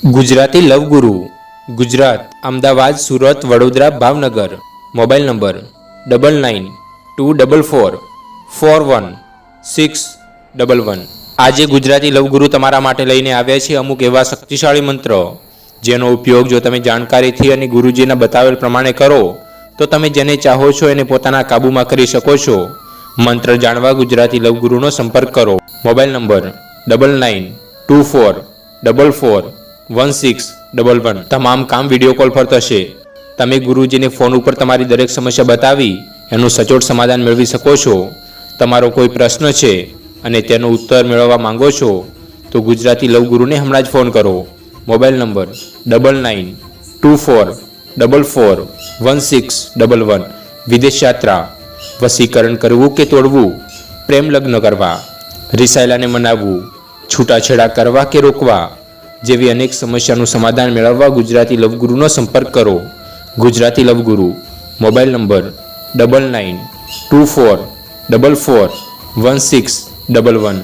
Gujarati love guru, Gujarat, Ahmedabad, Surat, Vadodara, Bhavnagar. Mobile number 9924441611. આજે Gujarati love ગુરુ તમારા માટે લઈને આવ્યા છે અમુક એવા શક્તિશાળી મંત્ર, જેનો ઉપયોગ જો તમે જાણકારીથી અને ગુરુજીના બતાવેલ પ્રમાણે કરો તો તમે જેને ચાહો છો એને પોતાના કાબૂમાં કરી શકો છો. મંત્ર જાણવા ગુજરાતી લવ ગુરુનો સંપર્ક કરો. Mobile number 9924441611. તમામ કામ વિડીયો કોલ પર થશે. તમે ગુરુજીને ફોન ઉપર તમારી દરેક સમસ્યા બતાવી એનું સચોટ સમાધાન મેળવી શકો છો. તમારો કોઈ પ્રશ્ન છે અને તેનો ઉત્તર મેળવવા માંગો છો તો ગુજરાતી લવ ગુરુને હમણાં જ ફોન કરો. Mobile number 9924441611. વિદેશ યાત્રા, વશીકરણ કરવું કે તોડવું, પ્રેમ લગ્ન કરવા, રિસાયેલાને મનાવવું, છૂટાછેડા કરવા કે રોકવા જેવી અનેક સમસ્યાનું સમાધાન મેળવવા ગુજરાતી લવ ગુરુનો સંપર્ક કરો. ગુજરાતી લવ ગુરુ. Mobile number 9924441611.